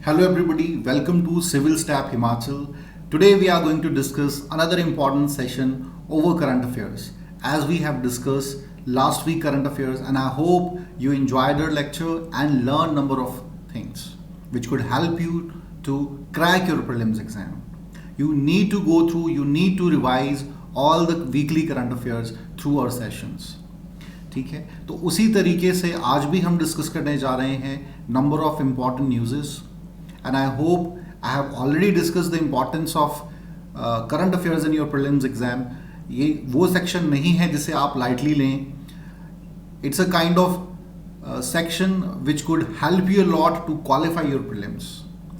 Hello everybody, welcome to Civil Staff Himachal. Today we are going to discuss another important session over current affairs. As we have discussed last week current affairs, and I hope you enjoyed our lecture and learned number of things which could help you to crack your prelims exam. You need to go through, you need to revise all the weekly current affairs through our sessions. ठीक है, तो उसी तरीके से आज भी हम discuss करने जा रहे हैं number of important newses and I hope I have already discuss the importance of current affairs in your prelims exam. ये वो सेक्शन नहीं है जिसे आप लाइटली लें. It's a kind of section which could help you lot to qualify your prelims.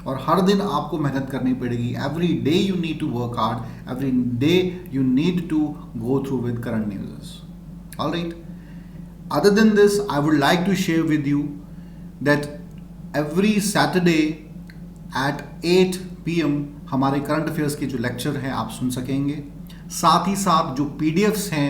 और हर दिन आपको मेहनत करनी पड़ेगी. Every day you need to work hard, every day you need to go through with current न्यूज़ेस. Alright, other than this, I would like to share with you that every Saturday at 8 PM हमारे current affairs के जो lecture हैं आप सुन सकेंगे. साथ ही साथ जो PDFs हैं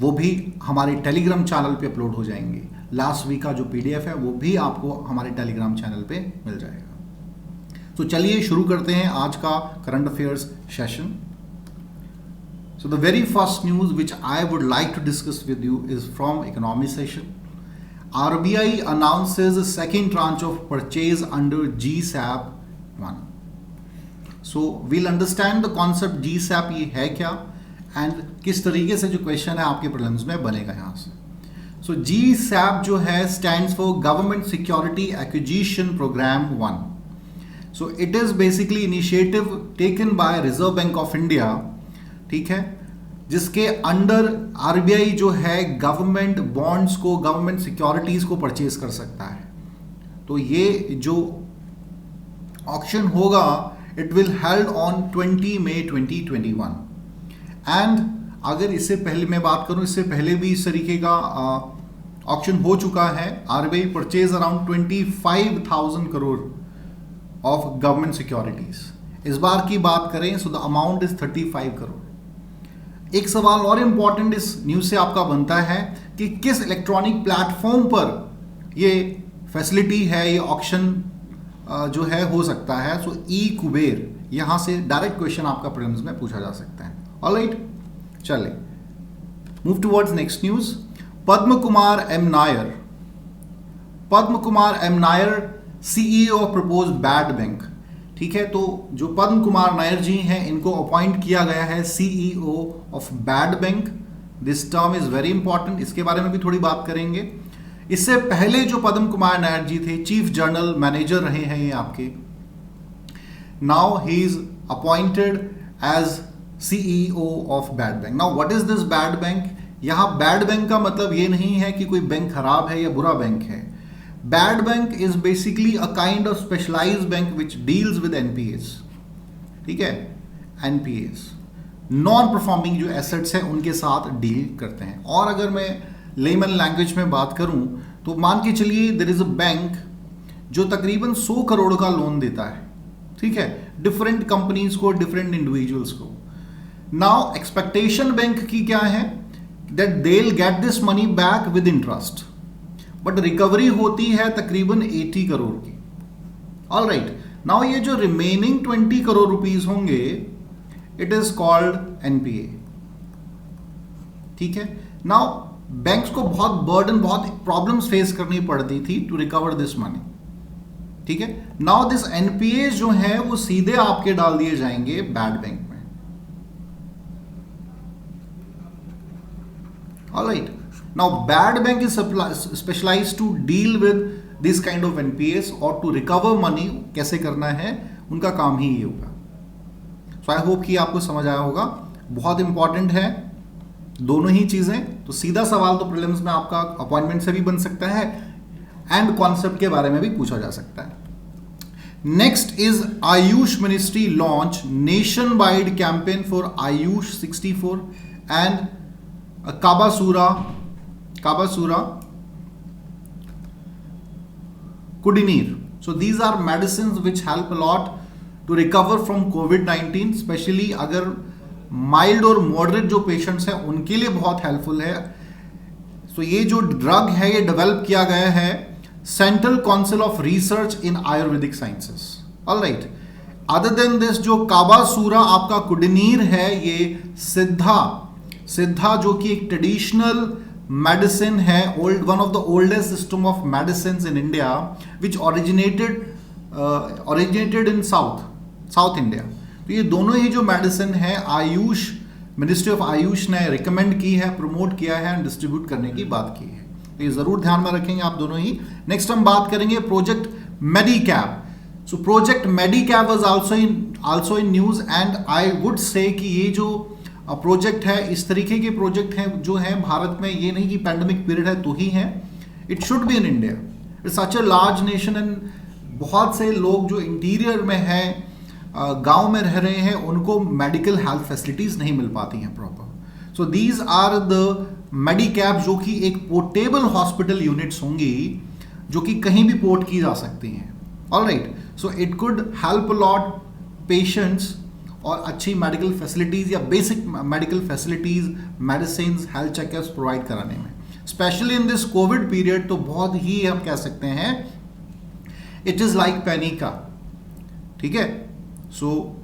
वो भी हमारे टेलीग्राम चैनल पे अपलोड हो जाएंगे. लास्ट वीक का जो PDF है वो भी आपको हमारे टेलीग्राम चैनल पे मिल जाएगा. तो चलिए शुरू करते हैं आज का current affairs session. So the very first news which I would like to discuss with you is from economy session. RBI announces the second tranche of purchase under GSAP 1. So we'll understand the concept GSAP ये है क्या and किस तरीके से जो question है आपके prelims में बनेगा यहाँ से. So GSAP जो है stands for Government Security Acquisition Program 1. So it is basically initiative taken by Reserve Bank of India, ठीक है, जिसके अंडर आरबीआई जो है गवर्नमेंट बॉन्ड्स को, गवर्नमेंट सिक्योरिटीज को परचेज कर सकता है. तो ये जो ऑक्शन होगा it will held on 20 May 2021. And अगर इससे पहले मैं बात करूं, इससे पहले भी इस तरीके का ऑक्शन हो चुका है. RBI purchase around 25,000 crore of government securities. इस बार की बात करें so the amount is 35 crore. एक सवाल और इंपॉर्टेंट इस न्यूज से आपका बनता है कि किस इलेक्ट्रॉनिक प्लेटफॉर्म पर ये फैसिलिटी है, ये ऑक्शन जो है हो सकता है. सो ई कुबेर, यहां से डायरेक्ट क्वेश्चन आपका प्रीलिम्स में पूछा जा सकता है. ऑलराइट, चलिए move towards next news. Padma Kumar M Nair CEO of propose bad bank. ठीक है, तो जो पद्म कुमार नायर जी हैं इनको अपॉइंट किया गया है CEO of bad bank. This term is very important, इसके बारे में भी थोड़ी बात करेंगे. इससे पहले जो पद्म कुमार नायर जी थे चीफ जनरल मैनेजर रहे हैं ये आपके. Now he is appointed as CEO of bad bank. Now what is this bad bank? यहां बैड बैंक का मतलब ये नहीं है कि कोई बैंक खराब है या बुरा बैंक है. Bad bank is basically a kind of specialized bank which deals with NPAs. ठीक है, NPAs नॉन परफॉर्मिंग जो एसेट्स हैं उनके साथ डील करते हैं. और अगर मैं लेमन लैंग्वेज में बात करूं तो मान के चलिए देयर इज अ बैंक जो तकरीबन 100 करोड़ का लोन देता है, ठीक है, डिफरेंट कंपनीज को, डिफरेंट इंडिविजुअल्स को. नाउ एक्सपेक्टेशन बैंक की क्या है? That they will get this money back with interest, but recovery होती है तकरीबन 80 करोड़ की. ऑल राइट, नाउ ये जो रिमेनिंग 20 करोड़ रुपीज होंगे इट इज कॉल्ड एनपीए. ठीक है, नाउ बैंक्स को बहुत बर्डन, बहुत प्रॉब्लम्स फेस करनी पड़ती थी टू रिकवर दिस मनी. ठीक है, नाउ दिस एनपीए जो है वो सीधे आपके डाल दिए जाएंगे बैड बैंक में. All right, now bad bank is specialized to deal with this kind of NPAs और to recover money कैसे करना है उनका काम ही ये होगा. so I hope कि आपको समझ आया होगा. बहुत इंपॉर्टेंट है दोनों ही चीजें. तो सीधा सवाल तो प्रीलिम्स में आपका अपॉइंटमेंट से भी बन सकता है एंड कॉन्सेप्ट के बारे में भी पूछा जा सकता है. Next is Ayush ministry launch nation wide campaign for Ayush 64 and Kabasura Kudineer. So these are medicines which help a lot to recover from COVID-19, especially अगर माइल्ड और मॉडरेट जो पेशेंट्स हैं उनके लिए बहुत हेल्पफुल है. सो ये जो ड्रग है ये डेवलप किया गया है central council of research in Ayurvedic sciences. Alright, other than this जो काबासूरा आपका कुडनीर है, ये सिद्धा जो कि एक ट्रेडिशनल मेडिसिन है, one of the oldest system of medicine in India, which originated in south India. तो ये दोनों ही जो मेडिसिन है आयुष, मिनिस्ट्री ऑफ आयुष ने रिकमेंड की है, प्रमोट किया है एंड डिस्ट्रीब्यूट करने की बात की है। तो ये जरूर ध्यान में रखेंगे आप दोनों ही। नेक्स्ट हम बात करेंगे project Medicap. So project Medicap was also in news and I would say कि ये जो प्रोजेक्ट है, इस तरीके के प्रोजेक्ट हैं जो हैं भारत में, ये नहीं कि पैंडेमिक पीरियड है तो ही है, it should be in India. It's such a large nation and बहुत से लोग जो इंटीरियर में हैं, गांव में रह रहे हैं, उनको मेडिकल हेल्थ फैसिलिटीज नहीं मिल पाती हैं proper. So these are the Medicap, जो कि एक पोर्टेबल हॉस्पिटल यूनिट्स होंगी जो कि कहीं भी पोर्ट की जा सकती हैं। Alright, so it could help a lot patients और अच्छी मेडिकल फैसिलिटीज या basic medical facilities, medicine, health checkups provide कराने में, specially in this Covid period. तो बहुत ही हम कह सकते हैं इट इज लाइक पैनिका। ठीक है, सो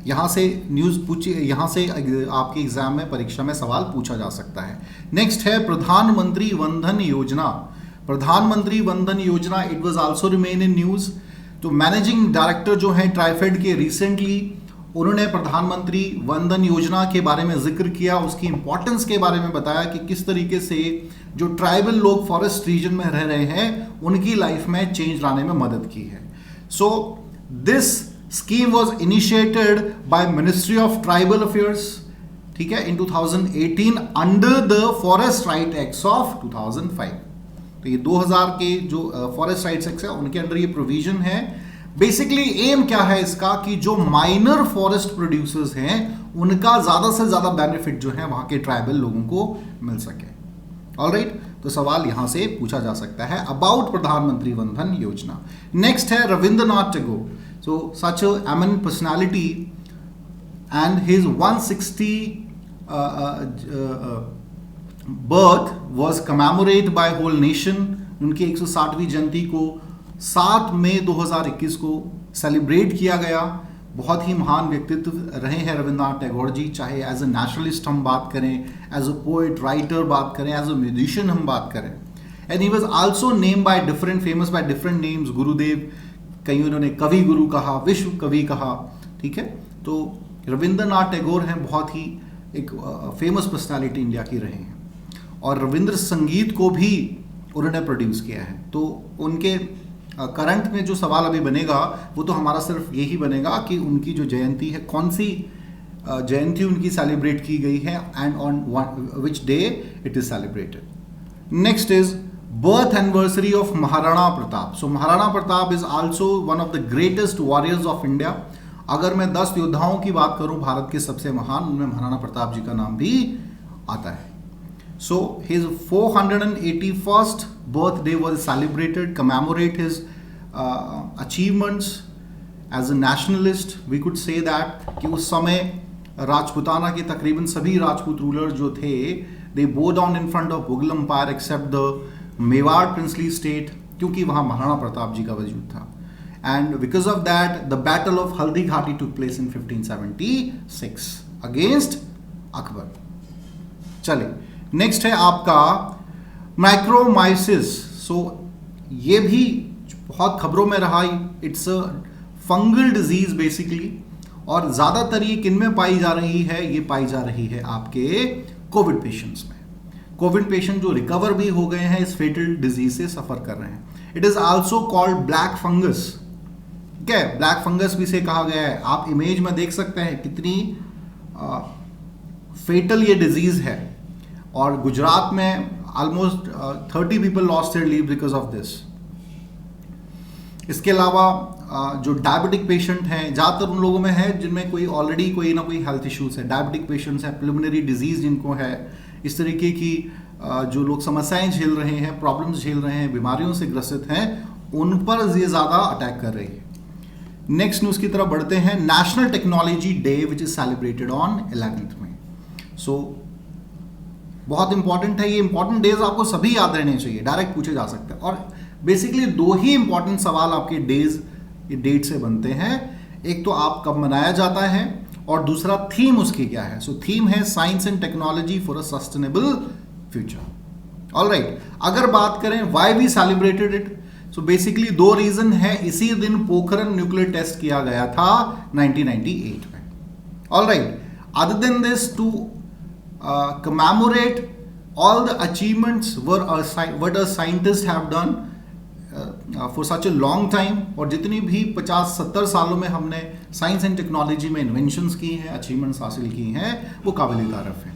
यहां से न्यूज पूछिए, यहां से आपके एग्जाम में, परीक्षा में सवाल पूछा जा सकता है। नेक्स्ट है प्रधानमंत्री वंदन योजना। प्रधानमंत्री वंदन योजना, it was also remain in news. तो मैनेजिंग डायरेक्टर जो है ट्राइफेड के, रिसेंटली उन्होंने प्रधानमंत्री वंदन योजना के बारे में जिक्र किया, उसकी इंपॉर्टेंस के बारे में बताया कि किस तरीके से जो ट्राइबल लोग फॉरेस्ट रीजन में रह रहे हैं उनकी लाइफ में चेंज लाने में मदद की है। So this scheme was initiated by ministry of tribal affairs, ठीक है, इन 2018 under the forest right act of 2005। तो ये 2000 के जो फॉरेस्ट राइट्स एक्ट है उनके अंडर ये प्रोविजन है। बेसिकली एम क्या है इसका कि जो माइनर फॉरेस्ट प्रोड्यूसर्स हैं उनका ज्यादा से ज्यादा बेनिफिट जो है वहां के ट्राइबल लोगों को मिल सके। ऑलराइट, तो सवाल यहां से पूछा जा सकता है अबाउट प्रधानमंत्री वंदन योजना। नेक्स्ट है Rabindranath Tagore. So such a eminent personality and his 160 birth was commemorate by whole nation. उनकी 160वीं जयंती को 7 मई 2021 को सेलिब्रेट किया गया। बहुत ही महान व्यक्तित्व रहे हैं रविंद्रनाथ टैगोर जी, चाहे एज अ नेशनलिस्ट हम बात करें, एज अ पोएट राइटर बात करें, एज अ म्यूजिशियन हम बात करें। And he was also name by different, famous by different names. गुरुदेव, कहीं उन्होंने कवि गुरु कहा, विश्व कवि कहा। ठीक है, तो रविंद्रनाथ टैगोर हैं, बहुत ही एक फेमस पर्सनालिटी इंडिया की रहे हैं और रविंद्र संगीत को भी उन्होंने प्रोड्यूस किया है। तो उनके करंट में जो सवाल अभी बनेगा वो तो हमारा सिर्फ यही बनेगा कि उनकी जो जयंती है, कौन सी जयंती उनकी सेलिब्रेट की गई है and on which day it is celebrated. Next is birth anniversary of Maharana Pratap. So Maharana Pratap is also one of the greatest warriors of India. अगर मैं 10 योद्धाओं की बात करूं भारत के सबसे महान, उनमें महाराणा प्रताप जी का नाम भी आता है। So his 481st birthday was celebrated, commemorate his achievements as a nationalist. We could say that कि उस समय राजपुताना के तकरीबन सभी राजपूत रूलर जो थे, they bow down in front of Mughal Empire except the Mewar princely state, क्योंकि वहाँ महाराणा प्रताप जी का वजूद था। And because of that, the battle of Haldi Ghati took place in 1576 against Akbar. चलिए, नेक्स्ट है आपका माइक्रोमाइसिस। सो ये भी बहुत खबरों में रहा। It's a fungal disease basically, और ज्यादातर ये किन में पाई जा रही है? ये पाई जा रही है आपके कोविड पेशेंट्स में। कोविड पेशेंट जो रिकवर भी हो गए हैं इस फेटल डिजीज से सफर कर रहे हैं। It is also called black fungus. ठीक है, ब्लैक फंगस भी से कहा गया है। आप इमेज में देख सकते हैं कितनी फेटल ये डिजीज है, और गुजरात में almost 30 people lost their leave because of this. इसके अलावा जो डायबिटिक पेशेंट हैं, ज़्यादातर उन लोगों में है जिनमें कोई ऑलरेडी कोई ना कोई हेल्थ इश्यूज है। डायबिटिक पेशेंट्स हैं, प्रिलिमिनरी डिजीज जिनको है, इस तरीके की जो लोग समस्याएं झेल रहे हैं, प्रॉब्लम्स झेल रहे हैं, बीमारियों से ग्रसित हैं, उन पर ये ज़्यादा अटैक कर रही है। नेक्स्ट न्यूज़ की तरफ बढ़ते हैं। National technology day which is celebrated on 11th में। सो बहुत इंपॉर्टेंट है ये। इंपॉर्टेंट डेज आपको सभी याद रहने चाहिए, डायरेक्ट पूछे जा सकते हैं। और बेसिकली दो ही इंपॉर्टेंट सवाल आपके डेट से बनते हैं, एक तो आप कब मनाया जाता है और दूसरा थीम उसकी क्या है। सो थीम है science and technology for a sustainable future. Alright, अगर बात करें why we celebrated it, so basically दो रीजन है। इसी दिन पोखरण न्यूक्लियर टेस्ट किया गया था 1998 में। Alright, other than this, to commemorate all the achievements what a scientist have done for such a long time, और जितनी भी 50-70 सालों में हमने साइंस एंड टेक्नोलॉजी में इन्वेंशंस की हैं, अचीवमेंट्स हासिल की हैं, वो काबिल तारीफ है।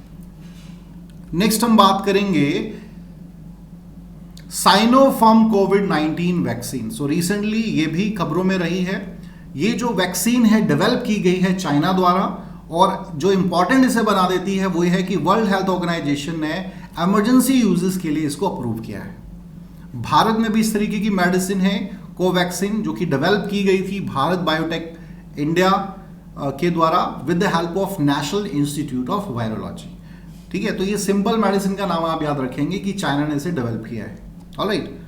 नेक्स्ट हम बात करेंगे साइनोफार्म कोविड-19 वैक्सीन। सो रिसेंटली ये भी खबरों में रही है। ये जो वैक्सीन है डेवलप की गई है चाइना द्वारा, और जो इंपॉर्टेंट इसे बना देती है वो है कि वर्ल्ड हेल्थ ऑर्गेनाइजेशन ने इमरजेंसी यूजेस के लिए इसको अप्रूव किया है। भारत में भी इस तरीके की मेडिसिन है कोवैक्सीन, जो कि डेवलप की गई थी भारत बायोटेक इंडिया के द्वारा with the help of national institute of virology. ठीक है, तो ये सिंपल मेडिसिन का नाम आप याद रखेंगे कि चाइना ने इसे डेवलप किया है। ऑलराइट,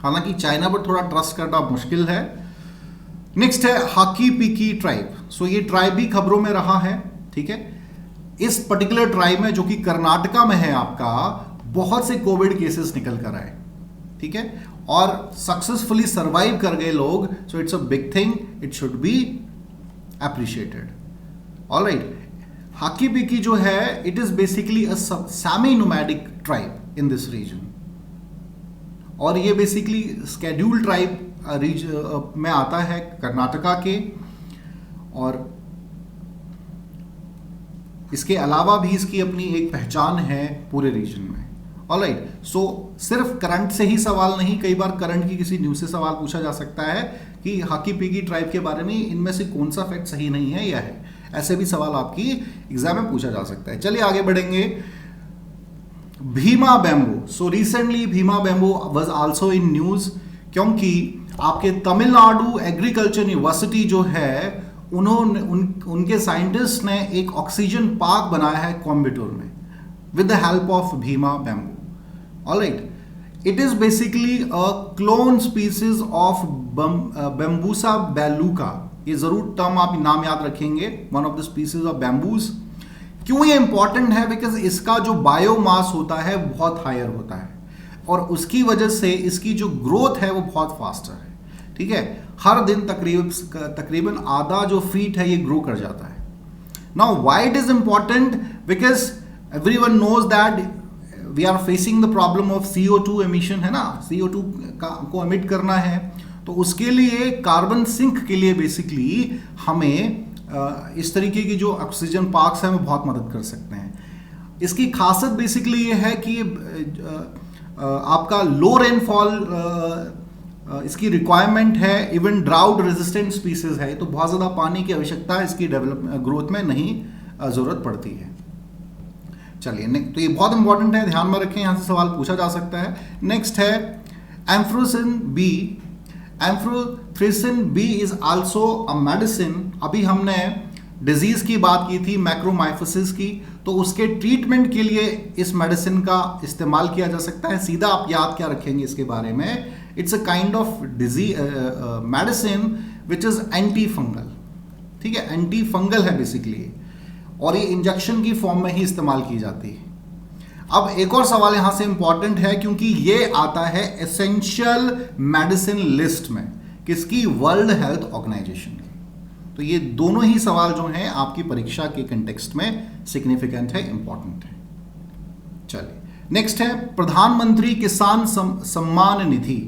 हालांकि चाइना पर थोड़ा ट्रस्ट करना मुश्किल है। नेक्स्ट है हाकी पीकी ट्राइब। सो ये ट्राइब भी खबरों में रहा है। ठीक है, इस पर्टिकुलर ट्राइब में, जो कि कर्नाटका में है आपका, बहुत से कोविड केसेस निकल कर आए। ठीक है, और सक्सेसफुली सर्वाइव कर गए लोग। So it's a big thing, it should be appreciated. Alright, Hakki Pikki जो है, it is basically a semi nomadic tribe in this region, और ये बेसिकली स्केड्यूल ट्राइब में आता है कर्नाटका के, और इसके अलावा भी इसकी अपनी एक पहचान है पूरे रीजन में। ऑलराइट, सो सिर्फ करंट से ही सवाल नहीं, कई बार करंट की किसी न्यूज से सवाल पूछा जा सकता है कि हाकी पीकी ट्राइब के बारे में इनमें से कौन सा फैक्ट सही नहीं है या है। ऐसे भी सवाल आपकी एग्जाम में पूछा जा सकता है। चलिए आगे बढ़ेंगे। Bhima bamboo. So recently Bhima bamboo was also in news, क्योंकि आपके तमिलनाडु एग्रीकल्चर यूनिवर्सिटी जो है, उन्होंने उनके साइंटिस्ट ने एक ऑक्सीजन पार्क बनाया है कोयम्बटूर में with the help of Bhima bamboo. Alright, it is basically a clone species of बैम्बूसा बेलुका। ये जरूर टर्म आप नाम याद रखेंगे, one of the species of bamboos. क्यों ये इंपॉर्टेंट है? बिकॉज इसका जो बायोमास होता है बहुत हायर होता है, और उसकी वजह से इसकी जो ग्रोथ है वो बहुत फास्टर है। ठीक है, हर दिन तकरीबन आधा जो फीट है ये ग्रो कर जाता है। Now why it is important? Because everyone knows that we are facing the problem of CO2 emission, है ना, CO2 को एमिट करना है, तो उसके लिए कार्बन सिंक के लिए बेसिकली हमें इस तरीके की जो ऑक्सीजन पार्क्स हैं वो बहुत मदद कर सकते हैं। इसकी खासियत बेसिकली ये है कि आपका लो रेनफॉल इसकी रिक्वायरमेंट है, इवन ड्राउट रेजिस्टेंट स्पीसीज है, तो बहुत ज़्यादा पानी की आवश्यकता इसकी ग्रोथ में नहीं ज़रूरत पड़ती है। चलिए, तो ये बहुत इंपॉर्टेंट है, ध्यान में रखें, यहाँ से सवाल पूछा जा सकता है। नेक्स्ट है amphotericin B. Amphotericin B is also a medicine. अभी हमने डिजीज की बात की थी, मैक्रोमाइफोसिस की, तो उसके ट्रीटमेंट के लिए इस मेडिसिन का इस्तेमाल किया जा सकता है। सीधा आप याद क्या रखेंगे इसके बारे में? It's a kind of disease medicine which is anti fungal. ठीक है, एंटी फंगल है बेसिकली, और ये इंजेक्शन की फॉर्म में ही इस्तेमाल की जाती है। अब एक और सवाल यहां से इंपॉर्टेंट है, क्योंकि ये आता है एसेंशियल मेडिसिन लिस्ट में, किसकी? वर्ल्ड हेल्थ ऑर्गेनाइजेशन की। तो ये दोनों ही सवाल जो हैं आपकी परीक्षा के कंटेक्स्ट में सिग्निफिकेंट है, इंपॉर्टेंट है। चलिए, नेक्स्ट है Pradhan Mantri Kisan Samman Nidhi.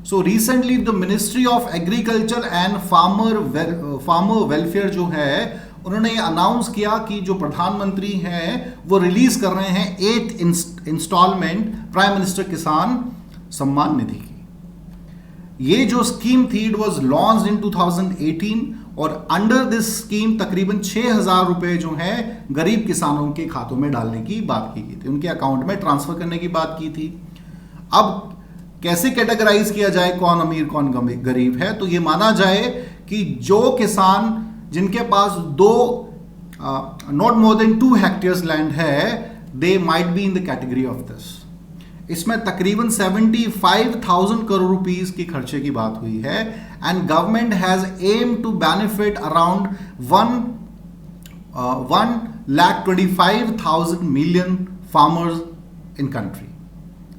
So recently the ministry of agriculture and farmer welfare जो है, उन्होंने ये अनाउंस किया कि जो प्रधानमंत्री हैं वो रिलीज कर रहे हैं 8th इंस्टॉलमेंट प्राइम मिनिस्टर किसान सम्मान निधि की। ये जो स्कीम थी, इट वाज लॉन्च्ड इन 2018, और अंडर दिस स्कीम तकरीबन 6,000 रुपए जो है गरीब किसानों के खातों में डालने की बात की गई थी, उनके अकाउंट में ट्रांसफर करने की बात की थी। अब कैसे कैटेगराइज किया जाए कौन अमीर कौन गरीब है? तो ये माना जाए कि जो किसान जिनके पास not more than 2 hectares land है, they might be in the category of this. इसमें तकरीबन 75,000 करोड़ रुपीस की खर्चे की बात हुई है and government has aim to benefit around 1,25,000 million farmers in country.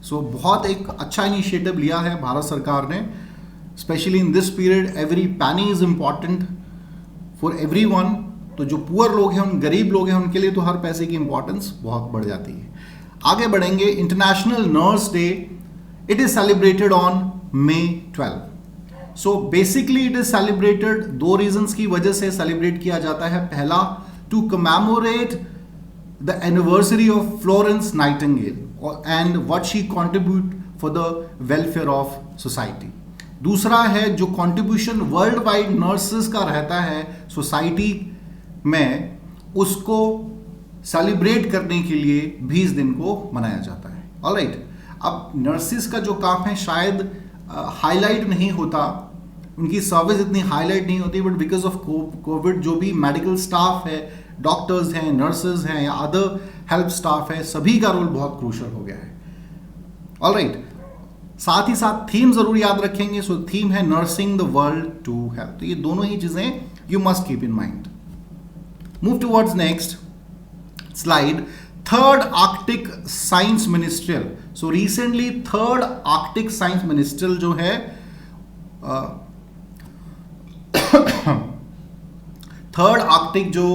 So बहुत एक अच्छा इनिशिएटिव लिया है भारत सरकार ने. Specially in this period every penny is important for everyone. तो जो पुअर लोग हैं, उन गरीब लोग हैं, उनके लिए तो हर पैसे की इंपॉर्टेंस बहुत बढ़ जाती है. आगे बढ़ेंगे. International nurse day, it is celebrated on May 12. So basically it is celebrated दो रीजंस की वजह से सेलिब्रेट किया जाता है. पहला, to commemorate the anniversary of Florence Nightingale and what she contribute for the welfare of society. दूसरा है जो कंट्रीब्यूशन वर्ल्ड वाइड नर्सेस का रहता है सोसाइटी में, उसको सेलिब्रेट करने के लिए भी इस दिन को मनाया जाता है. ऑलराइट. अब नर्सिस का जो काम है शायद हाईलाइट नहीं होता, उनकी सर्विस इतनी हाईलाइट नहीं होती, बट बिकॉज ऑफ कोविड जो भी मेडिकल स्टाफ है, डॉक्टर्स हैं, नर्सेज हैं या अदर हेल्प स्टाफ है, सभी का रोल बहुत क्रूशल हो गया है. ऑलराइट. साथ ही साथ थीम जरूर याद रखेंगे. सो थीम है nursing the world to help. तो ये दोनों ही चीजें you must keep in mind. Move towards next slide. Third Arctic Science Ministerial. So recently third Arctic Science Ministerial जो है थर्ड आर्कटिक जो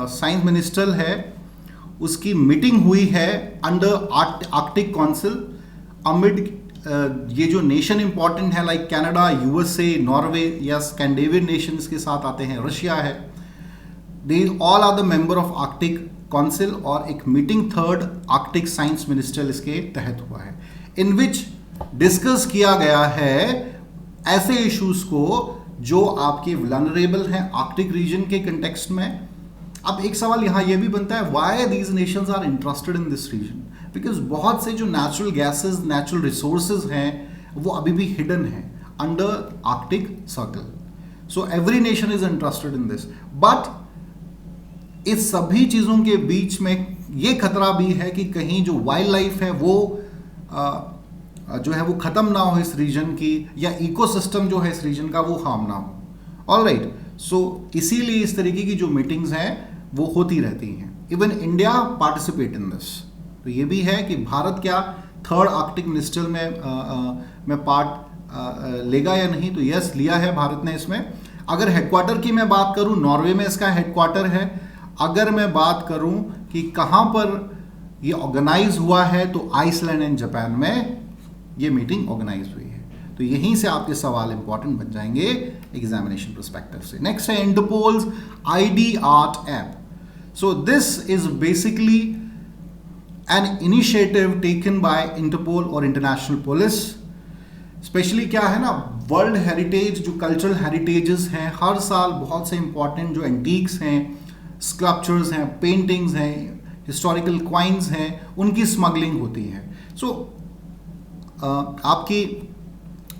साइंस मिनिस्ट्रियल है उसकी मीटिंग हुई है अंडर आर्कटिक काउंसिल अमिड ये जो नेशन इंपॉर्टेंट है लाइक कनाडा, यूएसए, नॉर्वे या स्कैंडिनेवियन नेशंस के साथ आते हैं, रशिया है. They all are the member of Arctic council और एक meeting third Arctic science ministerial इसके तहत हुआ है, इन विच डिस्कस किया गया है ऐसे इश्यूज को जो आपके वल्नरेबल हैं आर्कटिक रीजन के कंटेक्स्ट में. अब एक सवाल यहाँ ये भी बनता है, why these nations are interested in this region? Because बहुत से जो नेचुरल गैसेस, नेचुरल रिसोर्सेज हैं वो अभी भी हिडन हैं under Arctic circle. So every nation is interested in this, but इस सभी चीज़ों के बीच में ये खतरा भी है कि कहीं जो वाइल्ड लाइफ है वो जो है वो ख़त्म ना हो इस रीजन की, या इकोसिस्टम जो है इस रीजन का वो हार्म ना हो. ऑलराइट. सो इसीलिए इस तरीके की जो मीटिंग्स हैं वो होती रहती हैं. Even India participate in this. तो ये भी है कि भारत क्या थर्ड आर्कटिक मिनिस्ट्रियल में पार्ट लेगा या नहीं. तो यस, लिया है भारत ने इसमें. अगर हेडक्वार्टर की मैं बात करूं, नॉर्वे में इसका हेडक्वार्टर है. अगर मैं बात करूं कि कहां पर ये ऑर्गेनाइज हुआ है, तो आइसलैंड एंड जापान में ये मीटिंग ऑर्गेनाइज हुई है. तो यहीं से आपके सवाल इंपॉर्टेंट बन जाएंगे एग्जामिनेशन पर्सपेक्टिव से. नेक्स्ट है Interpol's ID-ART app. So this is basically an initiative taken by Interpol और इंटरनेशनल पुलिस. स्पेशली क्या है ना, वर्ल्ड हेरिटेज जो कल्चरल हेरिटेजेस हैं, हर साल बहुत से इंपॉर्टेंट जो एंटीक्स हैं, स्कल्पचर्स हैं, पेंटिंग्स हैं, हिस्टोरिकल क्वाइंस हैं, उनकी स्मगलिंग होती है. सो आपकी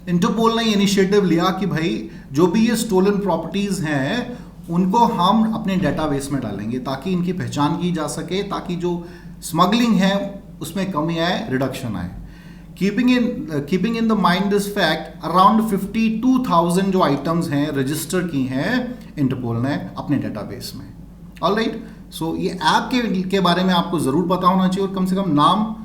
इंटरपोल ने इनिशिएटिव लिया कि भाई जो भी ये स्टोलन प्रॉपर्टीज हैं उनको हम अपने डेटाबेस में डालेंगे ताकि इनकी पहचान की जा सके, ताकि जो स्मगलिंग है उसमें कमी आए, रिडक्शन आए. Keeping in the mind this fact, around 52,000 जो आइटम्स हैं रजिस्टर की हैं इंटरपोल ने अपने डेटाबेस में. ऑलराइट. सो ये ऐप के बारे में आपको जरूर पता होना चाहिए और कम से कम नाम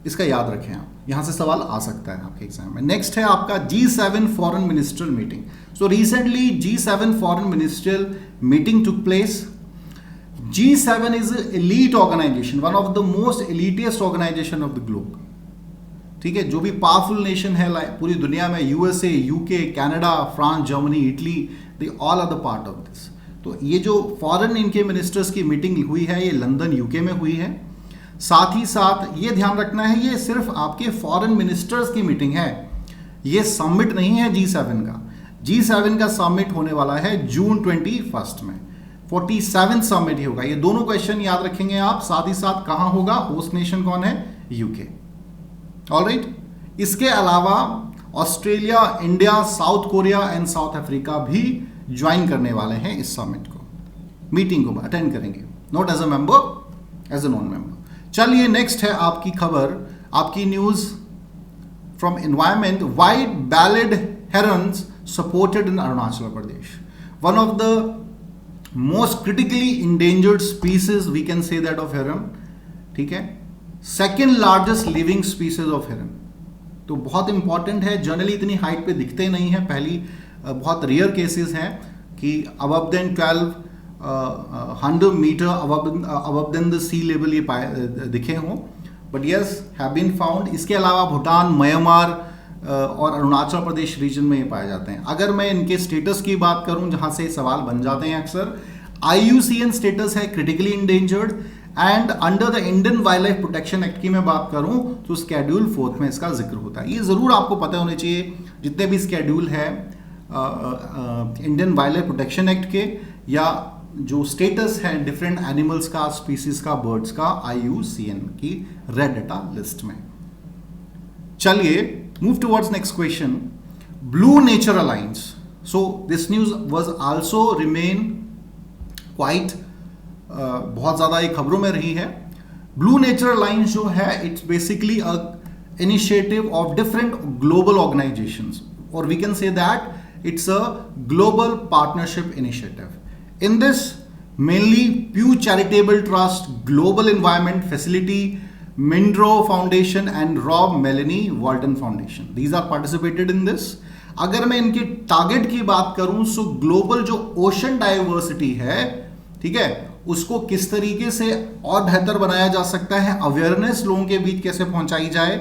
इसका याद रखें आप. यहां से सवाल आ सकता है आपके एग्जाम में. नेक्स्ट है आपका G7 foreign ministerial meeting. So recently G7 foreign ministerial meeting took place. G7 is an elite organization, one of the most elitist organization of the globe. ठीक है. जो भी पावरफुल नेशन है पूरी दुनिया में, USA, UK, Canada, France, Germany, Italy, they all are the part of this. तो ये जो फॉरेन इनके मिनिस्टर्स की मीटिंग हुई है ये लंदन यूके में हुई है. साथ ही साथ ये ध्यान रखना है ये सिर्फ आपके फॉरेन मिनिस्टर्स की मीटिंग है, ये समिट नहीं है G7 का. G7 का समिट होने वाला है जून 21 में. 47 समिट ही होगा. ये दोनों क्वेश्चन याद रखेंगे आप. साथ ही साथ कहां होगा, होस्ट नेशन कौन है, यूके. ऑलराइट. इसके अलावा Australia, India, south Korea and south Africa भी ज्वाइन करने वाले हैं इस समिट को, मीटिंग को अटेंड करेंगे, not as a member, as a non member. चलिए नेक्स्ट है आपकी खबर, आपकी news from environment, white-bellied herons supported in Arunachal Pradesh. One of the most critically endangered species, we can say that of heron. ठीक है, second largest living species of heron. तो बहुत important है. जनरली इतनी हाइट पे दिखते नहीं है. पहली बहुत रेयर केसेस हैं कि above than 1200 meter above than the sea level ये दिखे हों, but yes have been found. इसके अलावा भूटान, म्यांमार और अरुणाचल प्रदेश रीजन में ये पाए जाते हैं. अगर मैं इनके स्टेटस की बात करूं, जहां से सवाल बन जाते हैं अक्सर, IUCN स्टेटस है critically endangered, and under the Indian wild life protection act की मैं बात करूं तो शेड्यूल 4 में इसका जिक्र होता है. ये जरूर आपको पता होने चाहिए जितने भी शेड्यूल है Indian wild life protection act के, या जो स्टेटस है डिफरेंट एनिमल्स का, स्पीसीज का, बर्ड्स का IUCN की रेड डाटा लिस्ट में. चलिए move towards next question. Blue nature alliance. So this news was also remain quite, बहुत ज़्यादा ये खबरों में रही है. ब्लू नेचर अलायंस जो है, it's basically a initiative of different global organisations, और we can say that it's a global partnership initiative. In this mainly Pew charitable trust, global environment facility, Minderoo foundation and Rob Melanie Walton foundation, these are participated in this. अगर मैं इनके target की बात करूं, so global जो ocean diversity है, ठीक है, उसको किस तरीके से और बेहतर बनाया जा सकता है, अवेयरनेस लोगों के बीच कैसे पहुंचाई जाए,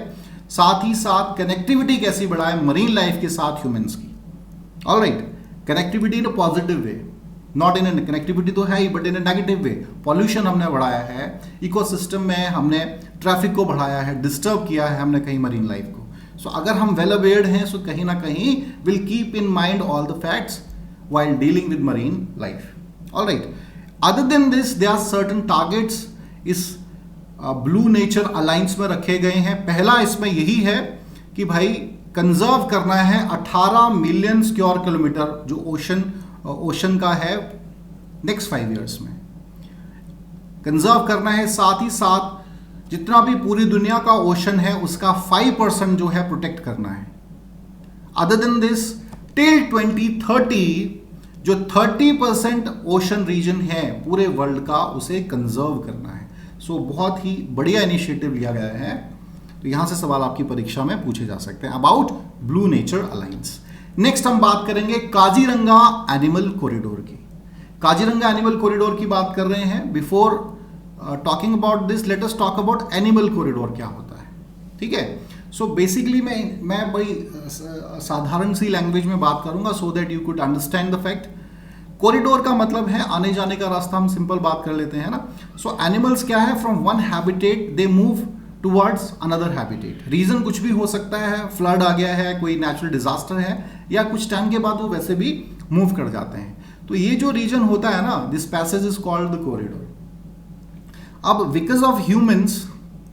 साथ ही साथ कनेक्टिविटी कैसे बढ़ाए मरीन लाइफ के साथ ह्यूमंस की. Alright, connectivity in a positive way, not in a connectivity तो है ही, but in a negative way. Pollution हमने बढ़ाया है, इकोसिस्टम में हमने ट्रैफिक को बढ़ाया है, डिस्टर्ब किया है हमने कहीं मरीन लाइफ को. सो अगर हम वेल अवेयर्ड हैं, सो कहीं ना कहीं will keep in mind all the facts while dealing with marine life. All right. Other than this, there are certain targets इस ब्लू नेचर अलायंस में रखे गए हैं. पहला इसमें यही है कि भाई कंजर्व करना है 18 मिलियन स्क्वायर किलोमीटर जो ओशन का है नेक्स्ट 5 ईयर्स में कंजर्व करना है. साथ ही साथ जितना भी पूरी दुनिया का ओशन है उसका 5% जो है प्रोटेक्ट करना है. अदर देन दिस, टिल 2030 जो 30% ओशन रीजन है पूरे वर्ल्ड का, उसे कंजर्व करना है. सो बहुत ही बढ़िया इनिशिएटिव लिया गया है. तो यहां से सवाल आपकी परीक्षा में पूछे जा सकते हैं about blue nature alliance. Next हम बात करेंगे काजीरंगा एनिमल कॉरिडोर की. काजीरंगा एनिमल कॉरिडोर की बात कर रहे हैं. Before talking about this, let us talk about animal corridor क्या होता है. ठीक है, सो बेसिकली मैं बड़ी साधारण सी लैंग्वेज में बात करूंगा so that you could understand the fact. Corridor का मतलब है आने जाने का रास्ता. हम सिंपल बात कर लेते हैं ना. सो एनिमल्स क्या है, from one habitat they move towards another habitat. Reason कुछ भी हो सकता है, फ्लड आ गया है, कोई नेचुरल डिजास्टर है, या कुछ टाइम के बाद वो वैसे भी मूव कर जाते हैं. तो ये जो रीजन होता है ना, this passage is called the corridor. अब because of humans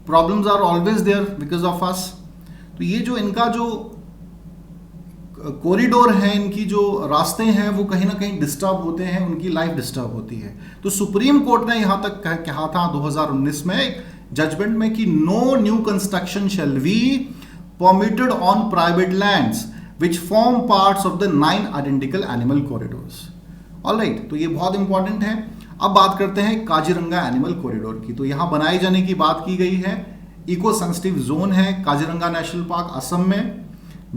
problems are always there because of us. तो ये जो इनका जो कॉरिडोर है, इनकी जो रास्ते हैं, वो कहीं ना कहीं डिस्टर्ब होते हैं, उनकी लाइफ डिस्टर्ब होती है. तो सुप्रीम कोर्ट ने यहां तक कहा था 2019 में जजमेंट में कि no new construction shall be permitted on private lands which form parts of the 9 identical animal corridors. Alright, तो ये बहुत इंपॉर्टेंट है. अब बात करते हैं काजीरंगा एनिमल कॉरिडोर की. तो यहां बनाए जाने की बात की गई है. इको सेंसिटिव जोन है काजीरंगा नेशनल पार्क असम में,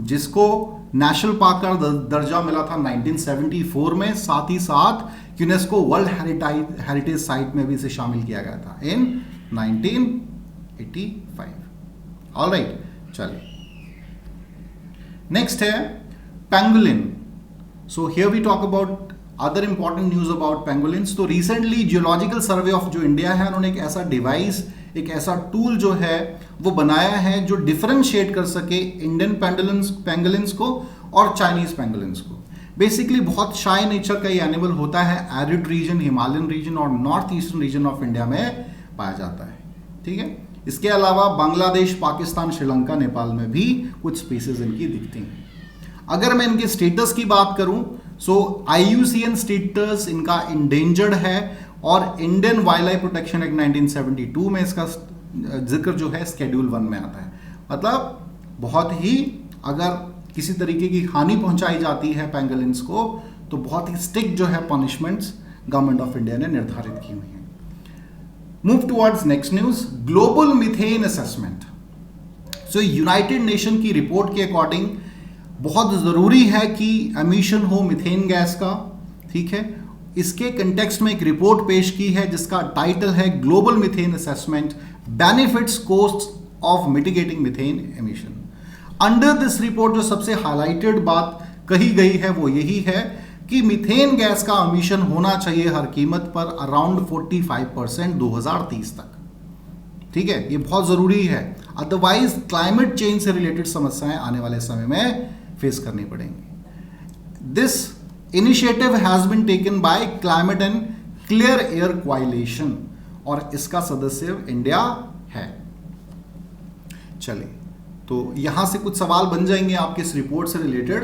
जिसको नेशनल पार्क का दर्जा मिला था 1974 में. साथ ही साथ यूनेस्को वर्ल्ड हेरिटेज साइट में भी इसे शामिल किया गया था इन 1985. ऑलराइट, चलिए नेक्स्ट है pangolin. So here we talk about other important news about pangolins. तो रिसेंटली जियोलॉजिकल सर्वे ऑफ जो इंडिया है, उन्होंने एक ऐसा डिवाइस, एक ऐसा टूल जो है वो बनाया है जो डिफरेंशिएट कर सके इंडियन पेंगुलिन्स को और चाइनीज पेंगुलिन्स को. बेसिकली बहुत शाय नेचर का ये एनिमल होता है. एरिड रीजन, हिमालयन रीजन और north eastern region of India में पाया जाता है. ठीक है, इसके अलावा बांग्लादेश, पाकिस्तान, श्रीलंका, नेपाल में भी कुछ स्पीसीज इनकी दिखती हैं. अगर मैं इनके स्टेटस की बात करूं, सो IUCN स्टेटस इनका इंडेंजर्ड है, और Indian wild life protection act 1972 में इसका जिक्र जो है शेड्यूल 1 में आता है. मतलब बहुत ही, अगर किसी तरीके की हानि पहुंचाई जाती है पैंगोलिन्स को, तो बहुत ही स्ट्रिक्ट जो है पनिशमेंट्स गवर्नमेंट ऑफ इंडिया ने निर्धारित की हुई हैं। Move towards next news, global methane assessment. So United Nation की रिपोर्ट के अकॉर्डिंग बहुत ज़रूरी है कि एमिशन हो मीथेन गैस का, ठीक है। इसके कंटेक्स्ट में एक रिपोर्ट पेश की है जिसका टाइटल है global methane assessment, benefits costs of mitigating methane emission. Under this report जो सबसे हाईलाइटेड बात कही गई है वो यही है कि मीथेन गैस का एमिशन होना चाहिए हर कीमत पर अराउंड 45% 2030 तक, ठीक है। ये बहुत जरूरी है, अदरवाइज क्लाइमेट चेंज से रिलेटेड समस्याएं आने वाले समय में फेस करनी पड़ेंगी। This initiative has been taken by climate and clear air coalition और इसका सदस्य इंडिया है। चलिए, तो यहां से कुछ सवाल बन जाएंगे आपके इस रिपोर्ट से रिलेटेड।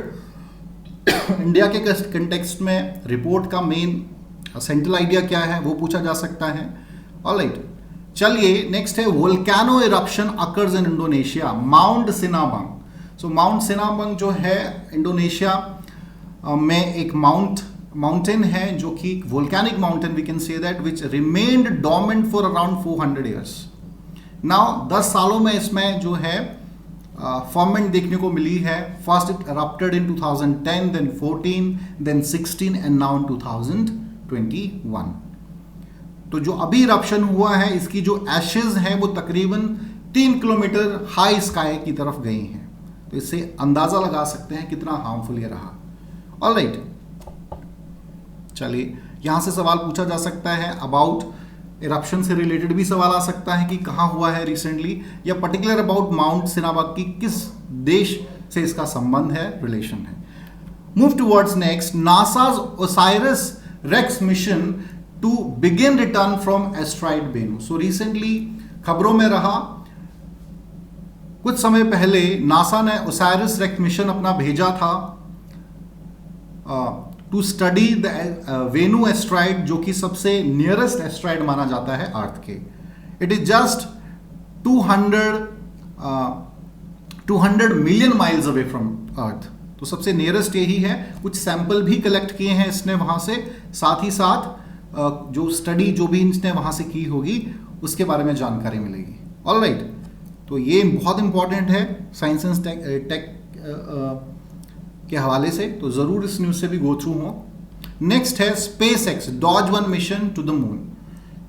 इंडिया के कंटेक्स्ट में रिपोर्ट का मेन सेंट्रल आइडिया क्या है वो पूछा जा सकता है। ऑलराइट, चलिए नेक्स्ट है, volcano eruption occurs in Indonesia, Mount Sinabung. So Mount Sinabung जो है इंडोनेशिया में एक माउंटेन है जो कि volcanic mountain, we can say that, which remained dormant for around 400 years. Now 10 सालों में इसमें जो है फॉर्मेंट देखने को मिली है। First it erupted in 2010, then 14, then 16 and now in 2021। तो जो अभी इरप्शन हुआ है इसकी जो एशेज हैं वो तकरीबन 3 किलोमीटर हाई स्काई की तरफ गई हैं, तो इससे अंदाजा लगा सकते हैं कितना हार्मफुल ये रहा। ऑलराइट, चलिए यहां से सवाल पूछा जा सकता है अबाउट इरप्शन से रिलेटेड भी सवाल आ सकता है कि कहां हुआ है रिसेंटली, या पर्टिकुलर अबाउट माउंट सिनाबंग की किस देश से इसका संबंध है, रिलेशन है। Move towards next, NASA's OSIRIS REx mission to begin return from asteroid Bennu. So recently खबरों में रहा, कुछ समय पहले नासा ने ओसाइरस रेक्स मिशन अपना भेजा था to study the Bennu asteroid, जो कि सबसे नियरेस्ट एस्ट्रॉइड माना जाता है अर्थ के। It is just 200 million miles away from earth, तो सबसे नियरेस्ट यही है। कुछ सैंपल भी कलेक्ट किए हैं इसने वहां से, साथ ही साथ जो स्टडी जो भी इसने वहां से की होगी उसके बारे में जानकारी मिलेगी। ऑलराइट, तो ये बहुत इंपॉर्टेंट है साइंस एंड टेक के हवाले से, तो जरूर इस न्यूज से भी गो थ्रू हो। नेक्स्ट है SpaceX Doge 1 mission to the moon.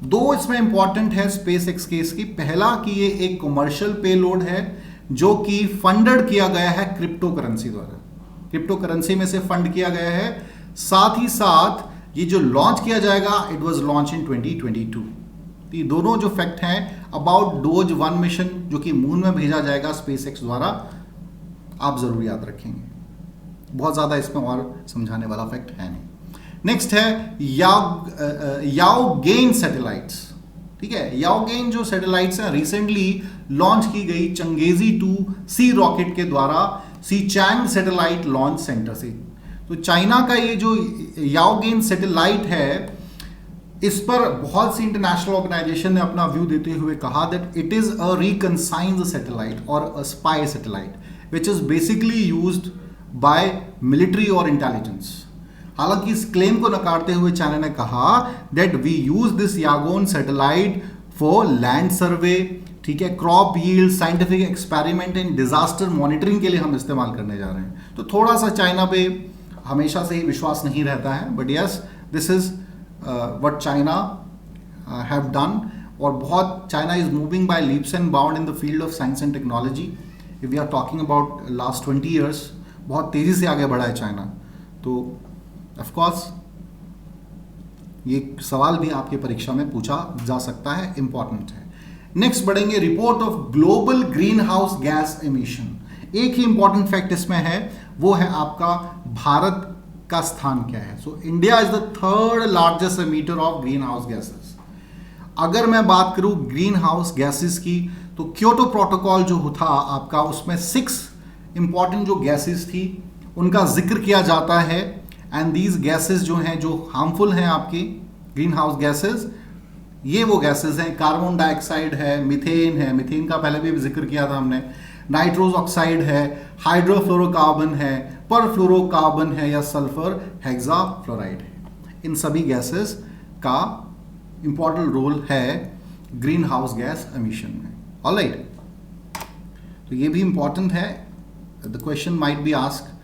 दो इसमें इंपॉर्टेंट है स्पेस एक्स केस की। पहला कि ये एक कमर्शियल पेलोड है जो कि फंडेड किया गया है क्रिप्टो करेंसी द्वारा, क्रिप्टो करेंसी में से फंड किया गया है। साथ ही साथ ये जो लॉन्च किया जाएगा इट वाज लॉन्च इन 2022। ये दोनों जो फैक्ट हैं अबाउट डोज 1 मिशन जो कि मून में भेजा जाएगा स्पेस एक्स द्वारा, आप जरूर याद रखेंगे। बहुत ज्यादा इसमें और समझाने वाला फैक्ट है नहीं। नेक्स्ट है याओगेन सैटेलाइट्स, ठीक है। याओगेन जो सैटेलाइट्स हैं रिसेंटली लॉन्च की गई चंगेजी 2 सी रॉकेट के द्वारा सीचैंग सैटेलाइट लॉन्च सेंटर से। तो चाइना का ये जो याओगेन सैटेलाइट है इस पर बहुत सी इंटरनेशनल ऑर्गेनाइजेशन ने अपना व्यू देते हुए कहा that it is a reconnaissance satellite और a spy satellite which is basically used by military और इंटेलिजेंस। हालांकि इस क्लेम को नकारते हुए चाइना ने कहा that we use this Yaogan satellite for land survey, ठीक है, crop yield, scientific experiment and disaster monitoring के लिए हम इस्तेमाल करने जा रहे हैं। तो थोड़ा सा चाइना पे हमेशा से ही विश्वास नहीं रहता है, but yes this is what China have done. और बहुत China is moving by leaps and bound in the field of science and technology. If we are talking about last 20 years, बहुत तेजी से आगे बढ़ा है चाइना। तो ऑफ कोर्स ये सवाल भी आपके परीक्षा में पूछा जा सकता है, इंपॉर्टेंट है। नेक्स्ट बढ़ेंगे, report of global green house gas emission. एक ही इंपॉर्टेंट फैक्ट इसमें है, वो है आपका भारत का स्थान क्या है। So India is the 3rd largest emitter of green house gases. अगर मैं बात करूं ग्रीन हाउस गैसेस की, तो क्योटो प्रोटोकॉल जो था आपका, उसमें 6 इंपॉर्टेंट जो गैसेस थी उनका जिक्र किया जाता है। एंड दीज गैसेस जो हैं जो हार्मफुल हैं आपकी ग्रीन हाउस गैसेस, ये वो गैसेस हैं, कार्बन डाइऑक्साइड है, मीथेन है, मीथेन का पहले भी जिक्र किया था हमने, नाइट्रोस ऑक्साइड है, हाइड्रोफ्लोरोकार्बन है, परफ्लोरोकार्बन है या सल्फर हेक्साफ्लोराइड है। इन सभी गैसेस का इंपॉर्टेंट रोल है ग्रीन हाउस गैस एमिशन में। ऑलराइट, तो ये भी इंपॉर्टेंट है। The question might be ask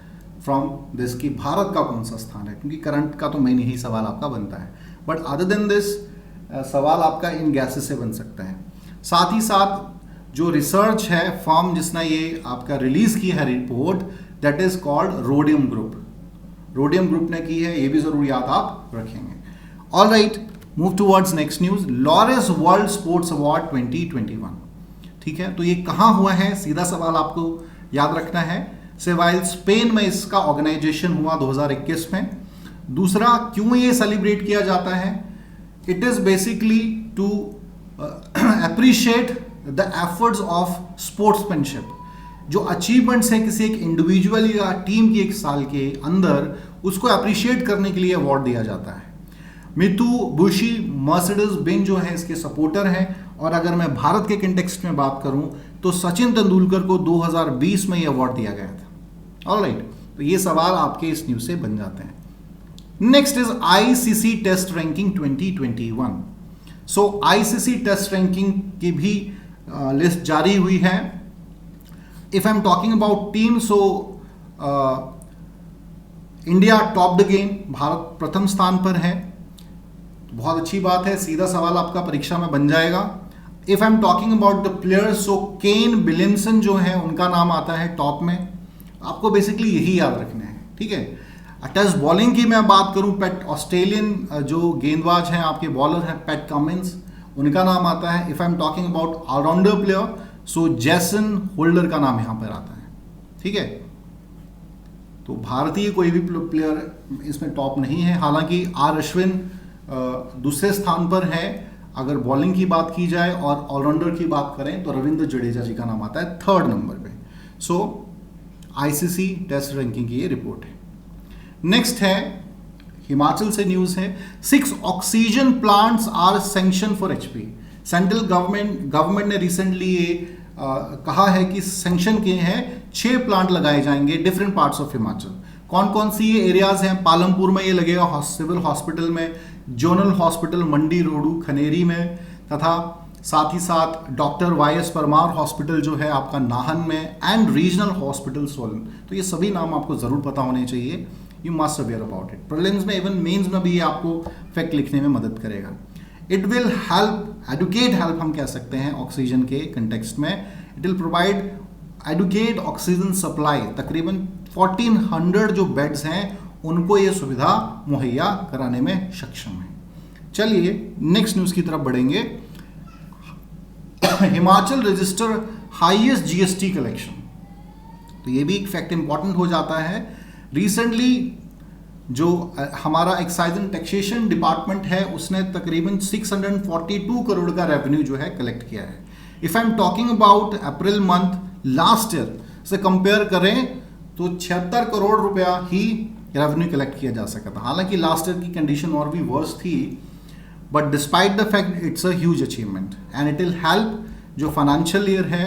from this कि भारत का कौन सा स्थान है, क्योंकि करंट का तो मेन यही सवाल आपका बनता है। बट अदर देन दिस सवाल आपका इन गैसेस से बन सकता है। साथ ही साथ जो रिसर्च है, फर्म जिसने ये आपका रिलीज की है report, that is called rhodium group. Rhodium group ने की है, ये भी जरूर याद आप रखेंगे। All right, move towards next news. Laureus world sports award 2021, ठीक है, तो ये कहाँ हुआ है, सीधा सवाल आपको याद रखना है। सेवाइल स्पेन में इसका ऑर्गेनाइजेशन हुआ 2021 में। दूसरा, क्यों ये सेलिब्रेट किया जाता है? It is basically to appreciate the efforts of sportsmanship. जो अचीवमेंट्स हैं किसी एक इंडिविजुअल या टीम की एक साल के अंदर, उसको अप्रिशिएट करने के लिए अवार्ड दिया जाता है। मितू बुशी मर्सिडीज बेंज जो है इसके सपोर्टर हैं। और अगर मैं भारत के कंटेक्स्ट में बात करूं तो सचिन तेंदुलकर को 2020 में ये अवार्ड दिया गया था। ऑलराइट, तो ये सवाल आपके इस न्यूज से बन जाते हैं। Next is ICC test ranking 2021। So ICC test ranking की भी लिस्ट जारी हुई है। If I am talking about team, so India top the game, Bharat प्रथम स्थान पर है। बहुत अच्छी बात है, सीधा सवाल आपका परीक्षा में बन जाएगा। If I am talking about the players, so Kane Williamson जो है उनका नाम आता है टॉप में। आपको बेसिकली यही याद रखना है, ठीक है। टेस्ट बॉलिंग की मैं बात करूं, पैट ऑस्ट्रेलियन जो गेंदबाज हैं आपके बॉलर हैं पैट कमिंस, उनका नाम आता है। If I am talking about allrounder player, so Jason Holder का नाम यहां पर आता है, ठीक है। तो भारतीय कोई भी प्लेयर इसमें टॉप नहीं है। हालांकि आर अश्विन दूसरे स्थान पर है अगर बॉलिंग की बात की जाए, और ऑलराउंडर की बात करें तो रविंद्र जडेजा जी का नाम आता है थर्ड नंबर पे। सो आईसीसी टेस्ट रैंकिंग की ये रिपोर्ट है। नेक्स्ट है हिमाचल से न्यूज है। 6 oxygen plants are sanction for HP. Central government ने रिसेंटली ये कहा है कि सैंक्शन किए हैं 6 प्लांट लगाए जाएंगे डिफरेंट पार्ट्स ऑफ हिमाचल। कौन कौन सी ये एरियाज हैं? पालमपुर में ये लगेगा सिविल हॉस्पिटल में, जोनल हॉस्पिटल मंडी रोडू खनेरी में, तथा साथ ही साथ डॉक्टर वाई.एस. परमार हॉस्पिटल जो है आपका नाहन में, एंड रीजनल हॉस्पिटल सोलन। तो ये सभी नाम आपको जरूर पता होने चाहिए। You must aware about it. Prelims में, इवन मेंस में भी ये आपको फैक्ट लिखने में मदद करेगा। It will help, adequate help हम कह सकते हैं ऑक्सीजन के कंटेक्स्ट में। It will provide adequate oxygen supply. तकरीबन 1400 जो बेड्स हैं उनको ये सुविधा मुहैया कराने में सक्षम है। चलिए नेक्स्ट न्यूज की तरफ बढ़ेंगे। Himachal register highest GST collection. तो ये भी एक फैक्ट इंपॉर्टेंट हो जाता है। रिसेंटली जो हमारा एक्साइज एंड टैक्सेशन डिपार्टमेंट है उसने तकरीबन 642 करोड़ का रेवेन्यू जो है कलेक्ट किया है। If I am talking about April month last year से कंपेयर करें तो 76 करोड़ रुपया ही रेवेन्यू कलेक्ट किया जा सका था। हालांकि लास्ट ईयर की कंडीशन और भी वर्स थी, but despite the fact it's a huge achievement and it will help जो फाइनेंशियल ईयर है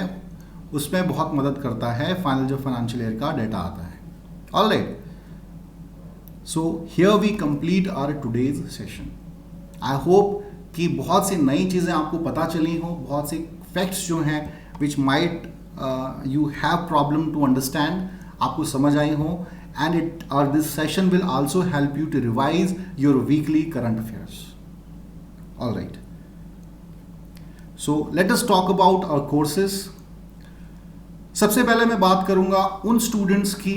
उसमें बहुत मदद करता है। फाइनल जो फाइनेंशियल ईयर का डेटा आता है। Alright, so here we complete our today's session. I hope कि बहुत सी नई चीज़ें आपको पता चली हो, बहुत से फैक्ट्स जो हैं which might you have problem to understand, आपको समझ आई हो, and it or this session will also help you to revise your weekly current affairs. All right, so let us talk about our courses. सबसे पहले मैं बात करूंगा उन students की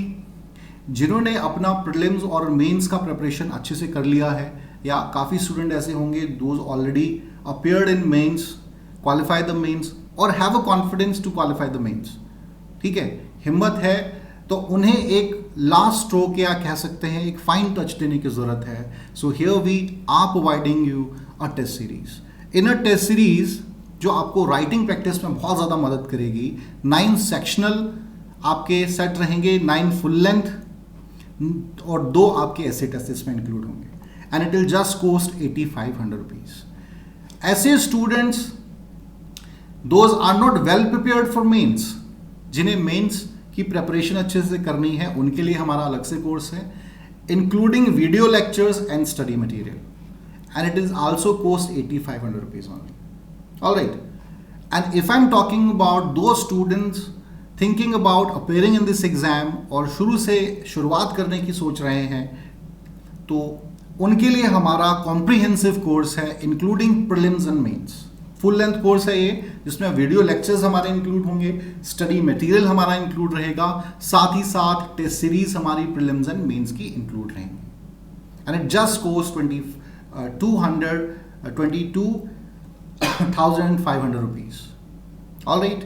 जिन्होंने अपना प्रीलिम्स और मेंस का प्रिपरेशन अच्छे से कर लिया है, या काफ़ी स्टूडेंट ऐसे होंगे those already appeared in mains, qualified the mains और have a confidence to qualify the mains. ठीक है, हिम्मत है तो उन्हें एक लास्ट स्ट्रोक या कह सकते हैं एक फाइन टच देने की जरूरत है। So here we are providing you a test series. In a test series जो आपको राइटिंग प्रैक्टिस में बहुत ज़्यादा मदद करेगी। 9 सेक्शनल आपके सेट रहेंगे, 9 फुल लेंथ और 2 आपके ऐसे टेस्ट इसमें इंक्लूड होंगे and it will just cost 8500 rupees. ऐसे students those are not well prepared for mains, जिन्हें मेंस की प्रिपरेशन अच्छे से करनी है उनके लिए हमारा अलग से कोर्स है, including video lectures and study material, and it is also cost 8500 rupees only. All right, and if I'm talking about those students thinking about appearing in this exam और शुरुआत करने की सोच रहे हैं, तो उनके लिए हमारा कॉम्प्रिहेंसिव कोर्स है including prelims and mains. Full length course है ये, जिसमें वीडियो लेक्चर्स हमारे इंक्लूड होंगे, स्टडी मटेरियल हमारा इंक्लूड रहेगा, साथ ही साथ टेस्ट सीरीज हमारी प्रीलिम्स एंड मेंस की इंक्लूड रहेंगी, and it just cost 22,500 rupees. All right.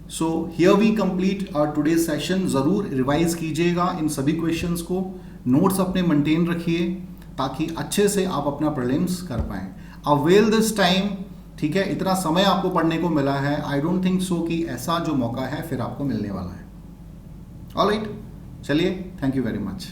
So here we complete our today's session. ज़रूर रिवाइज कीजिएगा इन सभी क्वेश्चंस को, नोट्स अपने मेंटेन रखिए ताकि अच्छे से आप अपना प्रीलिम्स कर पाएं। अवेल दिस टाइम, ठीक है, इतना समय आपको पढ़ने को मिला है, आई डोंट थिंक सो कि ऐसा जो मौका है फिर आपको मिलने वाला है। ऑल राइट, चलिए, थैंक यू वेरी मच।